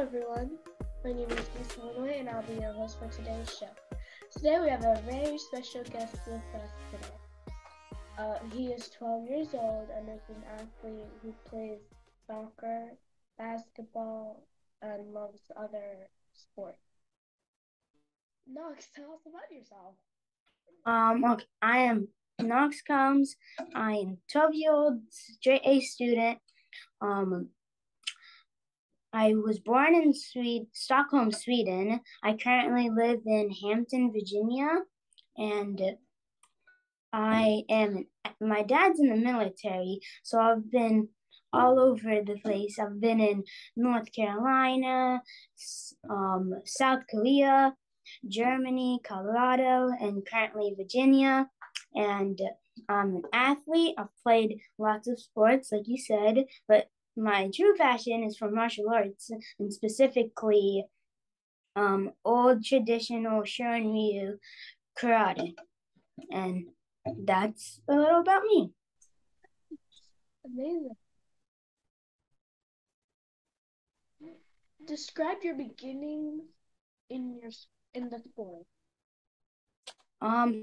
Hello everyone, my name is Miss Hemenway and I'll be your host for today's show. Today we have a very special guest with us today. He is 12 years old and is an athlete who plays soccer, basketball, and loves other sports. Knoxx, tell us about yourself. Okay. I am Knoxx Combs. I am 12-year-old straight A student. I was born in Stockholm, Sweden. I currently live in Hampton, Virginia, and my dad's in the military, so I've been all over the place. I've been in North Carolina, South Korea, Germany, Colorado, and currently Virginia. And I'm an athlete. I've played lots of sports, like you said, but my true passion is for martial arts, and specifically old traditional Shorin-ryu karate. And that's a little about me. Amazing. Describe your beginnings in the sport.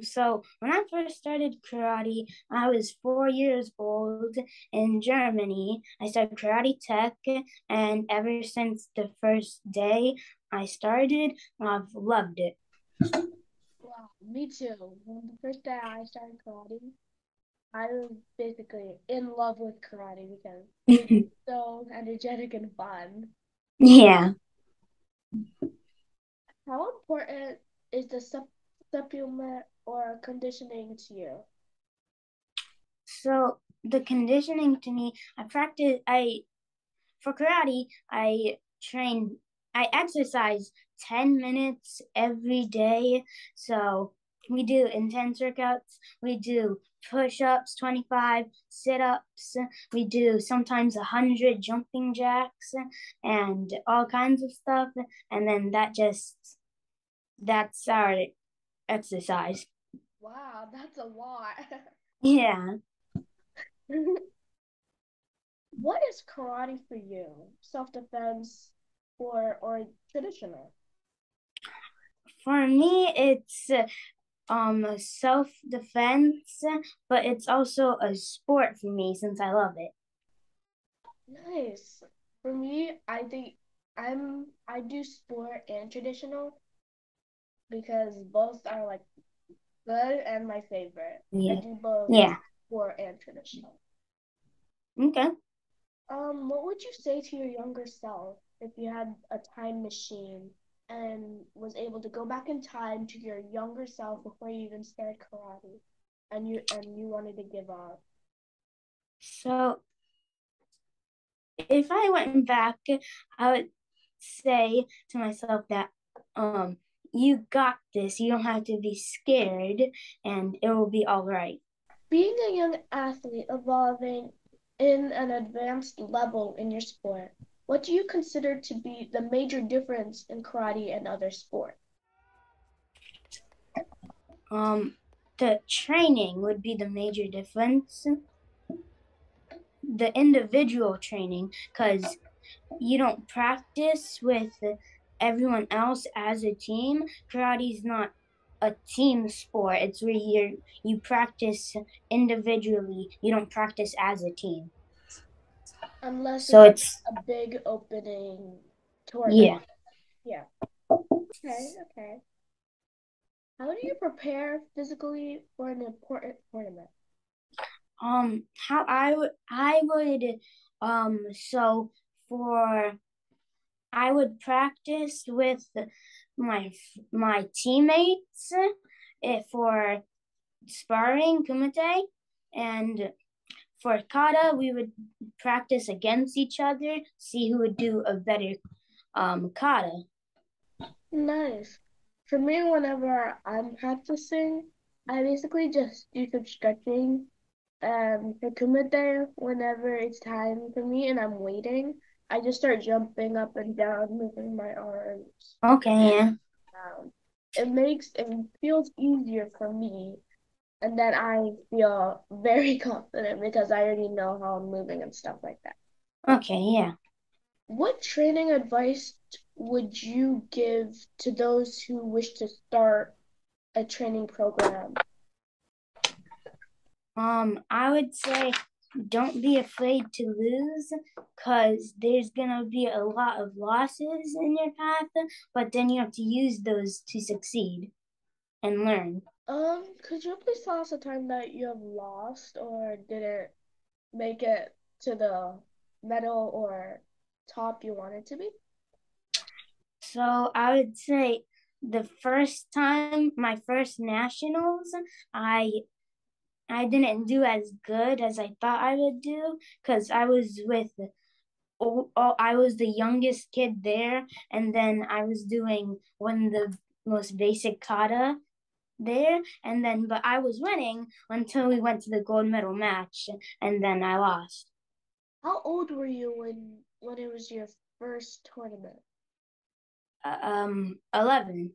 So when I first started karate, I was 4 years old in Germany. I started Karate Tech, and ever since the first day I started, I've loved it. Wow, me too. When the first day I started karate, I was basically in love with karate because it's so energetic and fun. Yeah. How important is the supplement or conditioning to you? So the conditioning to me, for karate, I exercise 10 minutes every day. So we do intense workouts. We do push-ups, 25 sit-ups. We do sometimes 100 jumping jacks and all kinds of stuff. And then that's our exercise. Wow, that's a lot. Yeah. What is karate for you? Self-defense or traditional? For me, it's self-defense, but it's also a sport for me since I love it. Nice. For me, I think I do sport and traditional because both are like good and my favorite. I Yeah. do both Yeah. sport and traditional. Okay. What would you say to your younger self if you had a time machine and was able to go back in time to your younger self before you even started karate and you wanted to give up? So if I went back, I would say to myself that you got this. You don't have to be scared, and it will be all right. Being a young athlete evolving in an advanced level in your sport, what do you consider to be the major difference in karate and other sports? The training would be the major difference. The individual training, because you don't practice with everyone else as a team. Karate's not a team sport. It's where you practice individually. You don't practice as a team. Unless So it's it's a big opening tournament. yeah. Yeah. Okay, okay. How do you prepare physically for an important tournament? How I would so for I would practice with my my teammates for sparring kumite, and for kata we would practice against each other, see who would do a better kata. Nice. For me, whenever I'm practicing, I basically just do some stretching. For Kumite, whenever it's time for me and I'm waiting, I just start jumping up and down, moving my arms Okay, yeah. around. It feels easier for me, and then I feel very confident because I already know how I'm moving and stuff like that. Okay, yeah. What training advice would you give to those who wish to start a training program? I would say don't be afraid to lose because there's gonna be a lot of losses in your path, but then you have to use those to succeed and learn. Could you please tell us a time that you have lost or didn't make it to the medal or top you wanted to be? So I would say the first time, my first nationals, I I didn't do as good as I thought I would do because I was with I was the youngest kid there, and then I was doing one of the most basic kata there, and then but I was winning until we went to the gold medal match, and then I lost. How old were you when it was your first tournament? 11,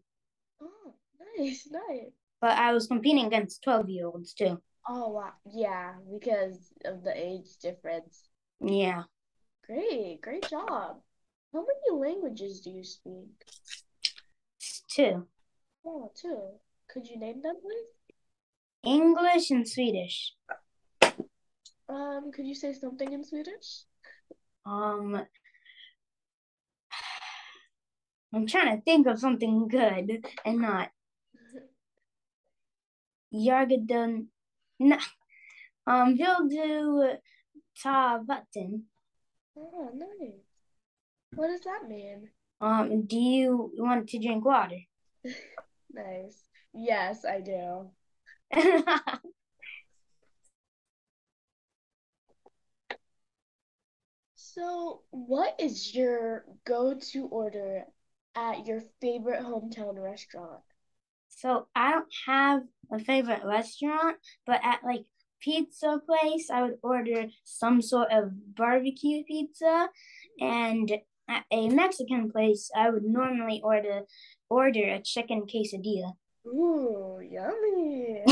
Oh, nice, nice. but I was competing against 12-year-olds too. Oh wow, yeah, because of the age difference. Yeah, Great, great job. How many languages do you speak? two, Oh, two. Could you name them, please? English and Swedish. Could you say something in Swedish? Um, I'm trying to think of something good and not Yargadun. No, he'll do ta button. Oh, nice. What does that mean? Do you want to drink water? Nice. Yes, I do. So, what is your go-to order at your favorite hometown restaurant? So I don't have a favorite restaurant, but at like pizza place, I would order some sort of barbecue pizza, and at a Mexican place, I would normally order a chicken quesadilla. Ooh, yummy.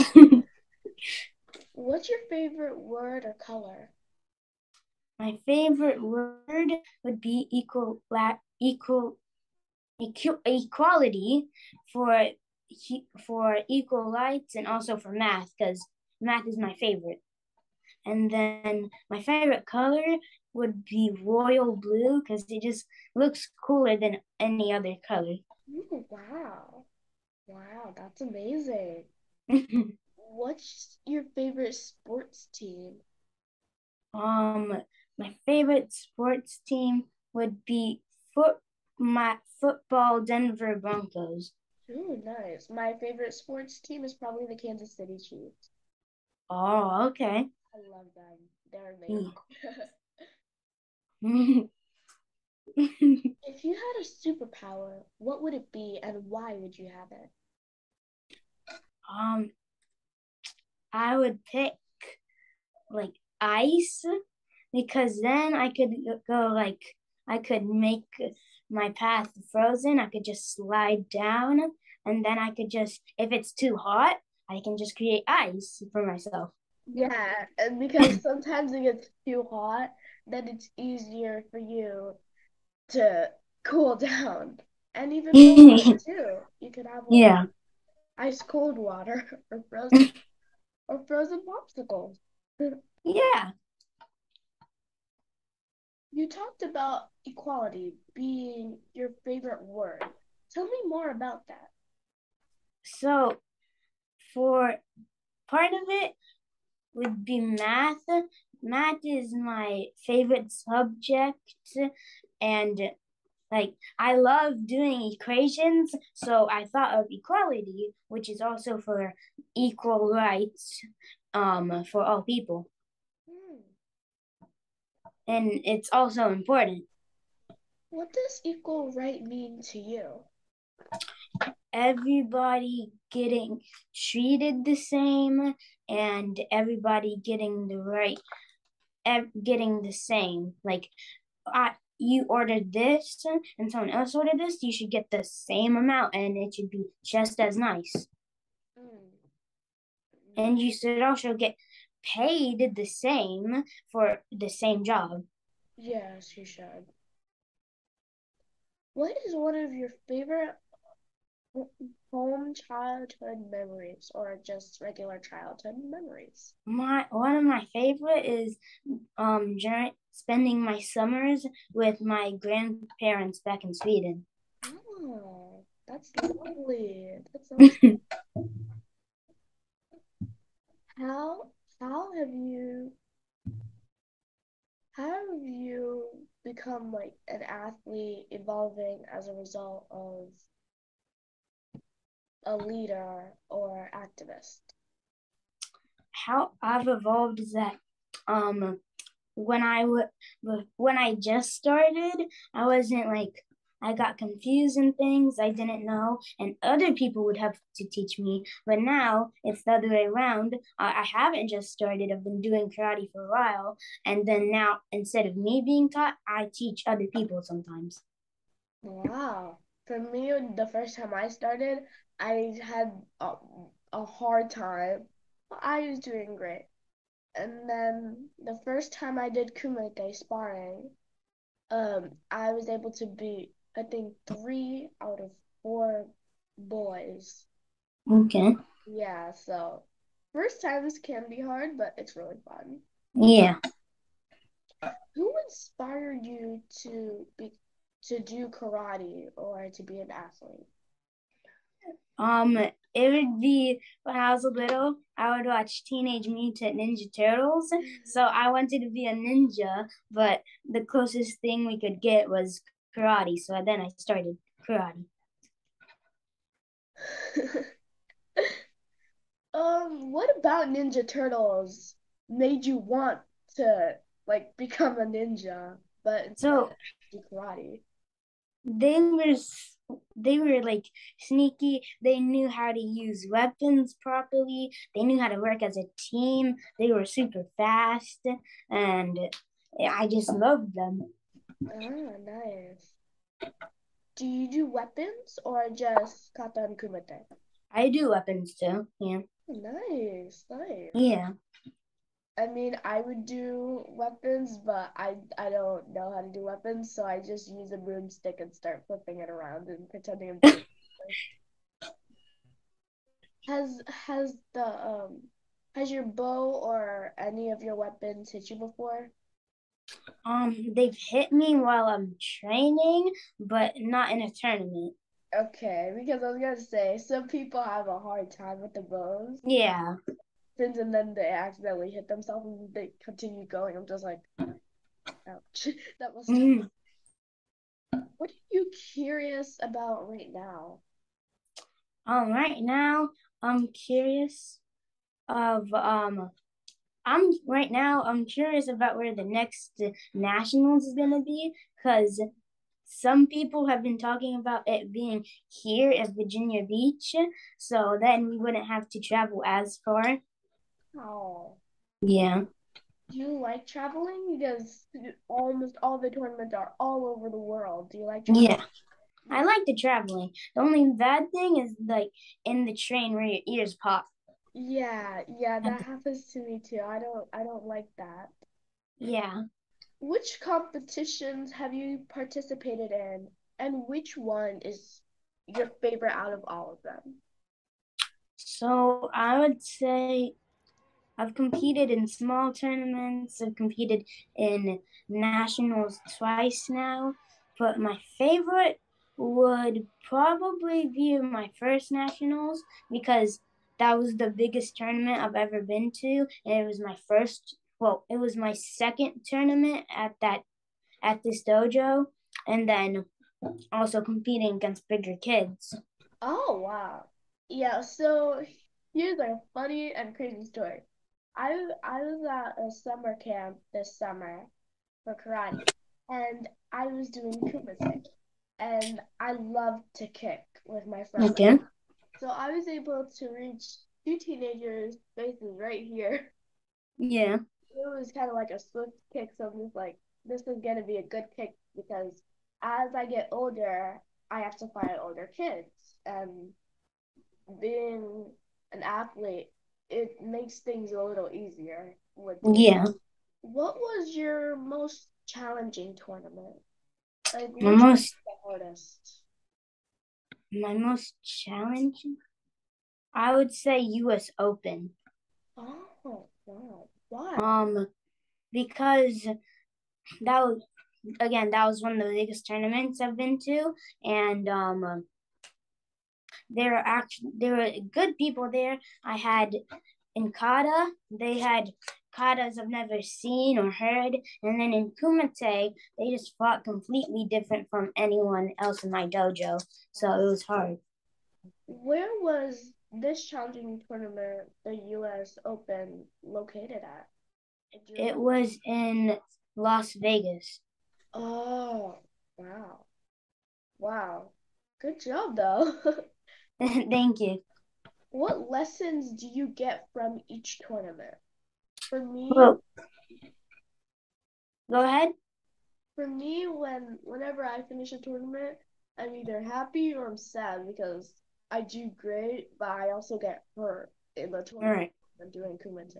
What's your favorite word or color? My favorite word would be equality for equal rights and also for math because math is my favorite. And then my favorite color would be royal blue because it just looks cooler than any other color. Ooh, wow. Wow, that's amazing. What's your favorite sports team? My favorite sports team would be my football Denver Broncos. Ooh, nice. My favorite sports team is probably the Kansas City Chiefs. Oh, okay. I love them. They're Yeah. amazing. If you had a superpower, what would it be and why would you have it? um, I would pick like ice because then I could go like I could make my path frozen. I could just slide down, and then I could just if it's too hot, I can just create ice for myself. Yeah, and because sometimes it gets too hot, then it's easier for you to cool down. And even for water too. You could have like Yeah. ice cold water or frozen popsicles. Yeah. You talked about equality being your favorite word. Tell me more about that. So for part of it would be math. Math is my favorite subject, and like I love doing equations, so I thought of equality, which is also for equal rights for all people. Hmm. And it's also important. What does equal right mean to you? Everybody getting treated the same and everybody getting the right getting the same. Like you ordered this and someone else ordered this, you should get the same amount and it should be just as nice. Hmm. And you should also get paid the same for the same job. Yes, you should. What is one of your favorite home childhood memories or just regular childhood memories? One of my favorite is spending my summers with my grandparents back in Sweden. Oh, that's lovely. That's so how how have you how have you become like an athlete evolving as a result of a leader or activist? How I've evolved is that um when I just started, I wasn't like I got confused in things I didn't know, and other people would have to teach me. But now it's the other way around. I haven't just started. I've been doing karate for a while, and then now instead of me being taught, I teach other people sometimes. Wow. For me, the first time I started, I had a hard time. I was doing great. And then the first time I did kumite sparring, I was able to beat, I think, 3 out of 4 boys. Okay. Yeah, so first times can be hard, but it's really fun. Yeah. Who inspired you to do karate or to be an athlete? It would be when I was little, I would watch Teenage Mutant Ninja Turtles. So I wanted to be a ninja, but the closest thing we could get was karate. So then I started karate. What about Ninja Turtles made you want to like become a ninja, but instead So do karate? they were they were like sneaky. They knew how to use weapons properly. They knew how to work as a team. They were super fast, and I just loved them. Ah, nice. Do you do weapons or just kata and kumite? I do weapons too. Yeah. Nice, nice. Yeah. I mean, I would do weapons, but I don't know how to do weapons, so I just use a broomstick and start flipping it around and pretending I'm doing it. Has your bow or any of your weapons hit you before? They've hit me while I'm training, but not in a tournament. Okay, because I was gonna say some people have a hard time with the bows, Yeah. and then they accidentally hit themselves and they continue going. I'm just like, ouch. That must hurt. Mm. What are you curious about right now? Right now I'm curious of I'm curious about where the next nationals is gonna be because some people have been talking about it being here at Virginia Beach, so then we wouldn't have to travel as far. Oh, Yeah. do you like traveling? Because almost all the tournaments are all over the world. Do you like traveling? Yeah. I like the traveling. The only bad thing is like in the train where your ears pop. Yeah, yeah, that happens to me too. I don't like that. Yeah. Which competitions have you participated in, and which one is your favorite out of all of them? So I would say I've competed in small tournaments. I've competed in nationals twice now, but my favorite would probably be my first nationals because that was the biggest tournament I've ever been to, and it was my first. Well, it was my second tournament at this dojo, and then also competing against bigger kids. Oh, wow. Yeah, so here's a funny and crazy story. I was at a summer camp this summer for karate, and I was doing kumite, and I love to kick with my front leg. Okay. So I was able to reach 2 teenagers' faces right here. Yeah. It was kind of like a swift kick, so I'm just like, this is gonna be a good kick because as I get older, I have to fight older kids, and being an athlete, it makes things a little easier with me. Yeah. What was your most challenging tournament? Like, My which one's most the hardest? my most challenging, I would say US Open. Oh, wow. Why? Because that was one of the biggest tournaments I've been to, and there were good people there. I had in kata, they had katas I've never seen or heard, and then in kumite, they just fought completely different from anyone else in my dojo, so it was hard. Where was this challenging tournament, the U.S. Open, located at? Do you It remember? was in Las Vegas. Oh, wow. Wow. Good job, though. Thank you. What lessons do you get from each tournament? For me, Well, go ahead. whenever I finish a tournament, I'm either happy or I'm sad because I do great, but I also get hurt in the All tournament right. I'm doing Kumite.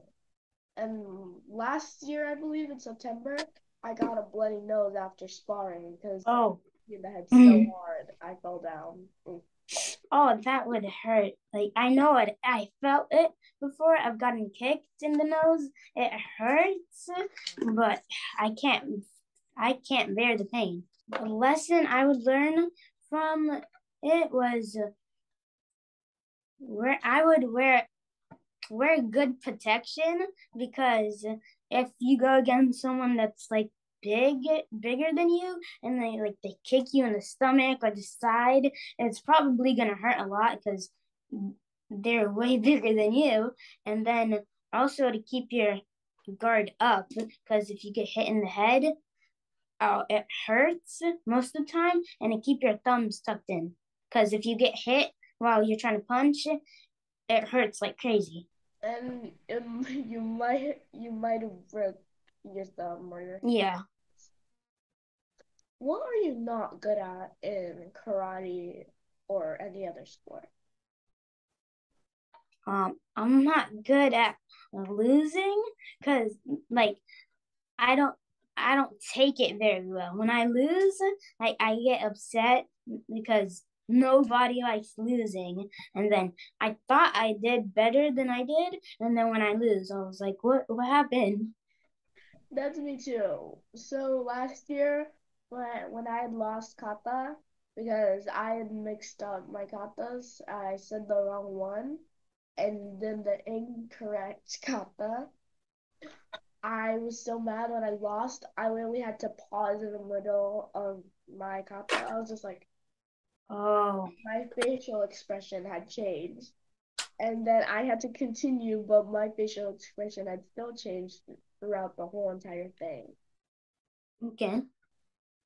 And last year, I believe in September, I got a bloody nose after sparring because I Oh. hit the head so hard I fell down. Oof. Oh, that would hurt. Like I know it. I felt it before. I've gotten kicked in the nose. It hurts, but I can't. I can't bear the pain. The lesson I would learn from it was where I would wear good protection, because if you go against someone that's like bigger than you, and they kick you in the stomach or the side, it's probably gonna hurt a lot because they're way bigger than you. And then also to keep your guard up, because if you get hit in the head, it hurts most of the time, and to keep your thumbs tucked in, because if you get hit while you're trying to punch, it hurts like crazy. And you might have broke your thumb or your. Yeah. What are you not good at in karate or any other sport? I'm not good at losing, because like I don't I don't take it very well. When I lose, like I get upset because nobody likes losing. And then I thought I did better than I did, and then when I lose, I was like, what happened? That's me too. So last year, when I had lost kata, because I had mixed up my katas, I said the wrong one, and then the incorrect kata. I was so mad when I lost. I literally had to pause in the middle of my kata. I was just like, Oh, my facial expression had changed. And then I had to continue, but my facial expression had still changed throughout the whole entire thing. okay.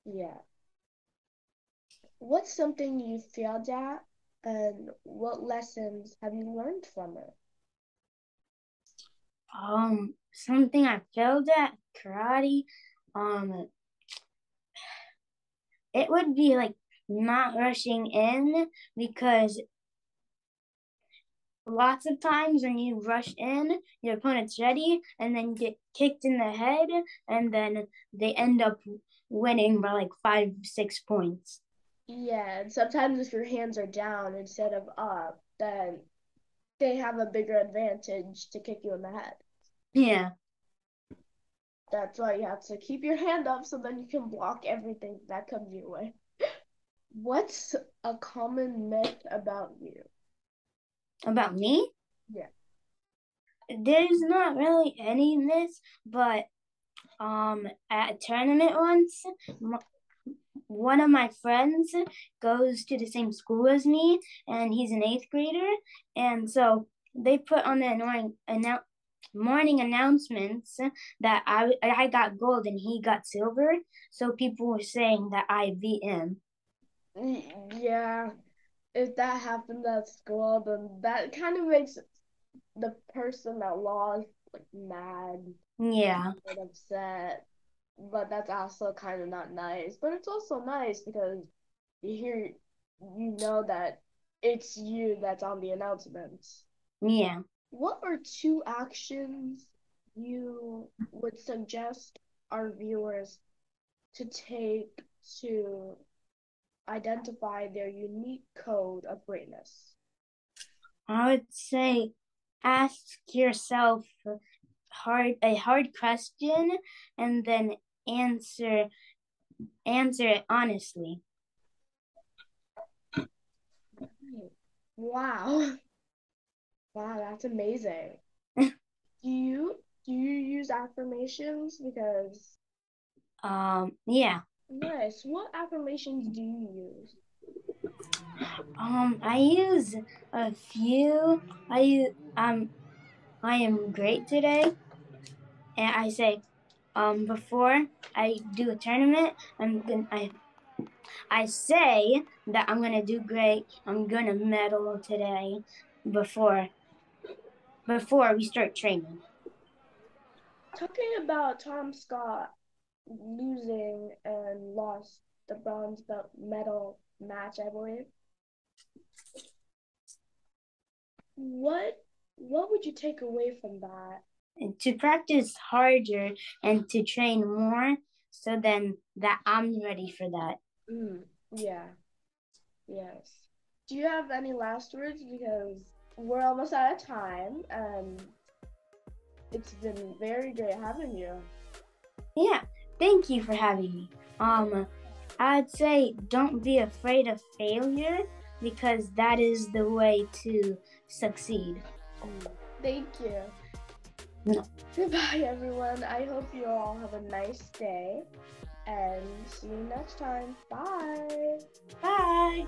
Yeah. What's something you failed at, and what lessons have you learned from it? Something I failed at karate. Um, it would be like not rushing in, because lots of times when you rush in, your opponent's ready, and then you get kicked in the head, and then they end up winning by like 5, 6 points. Yeah, and sometimes if your hands are down instead of up, then they have a bigger advantage to kick you in the head. Yeah. That's why you have to keep your hand up so then you can block everything that comes your way. What's a common myth about you? About me, Yeah. there's not really any myths, but at a tournament once, one of my friends goes to the same school as me, and he's an eighth grader, and so they put on the morning announcements that I got gold and he got silver, so people were saying that I beat him. Yeah, if that happened at school, then that kind of makes the person that lost like mad Yeah, and upset. But that's also kind of not nice. But it's also nice because you hear, you know that it's you that's on the announcements. yeah. What are two actions you would suggest our viewers to take to identify their unique code of greatness? I would say ask yourself a hard question and then answer it honestly. Wow. Wow, that's amazing. Do you use affirmations? Because Yeah. nice. What affirmations do you use? I use a few. I am great today, and I say, before I do a tournament, I say that I'm gonna do great. I'm gonna medal today before we start training. Talking about Tom Scott losing and lost the bronze belt medal match, I believe. What would you take away from that? And to practice harder and to train more, so then that I'm ready for that. Yeah. Yes. Do you have any last words? Because we're almost out of time, and it's been very great having you. Yeah, thank you for having me. I'd say don't be afraid of failure because that is the way to succeed. Thank you. No. Goodbye, everyone. I hope you all have a nice day, and see you next time. Bye. Bye.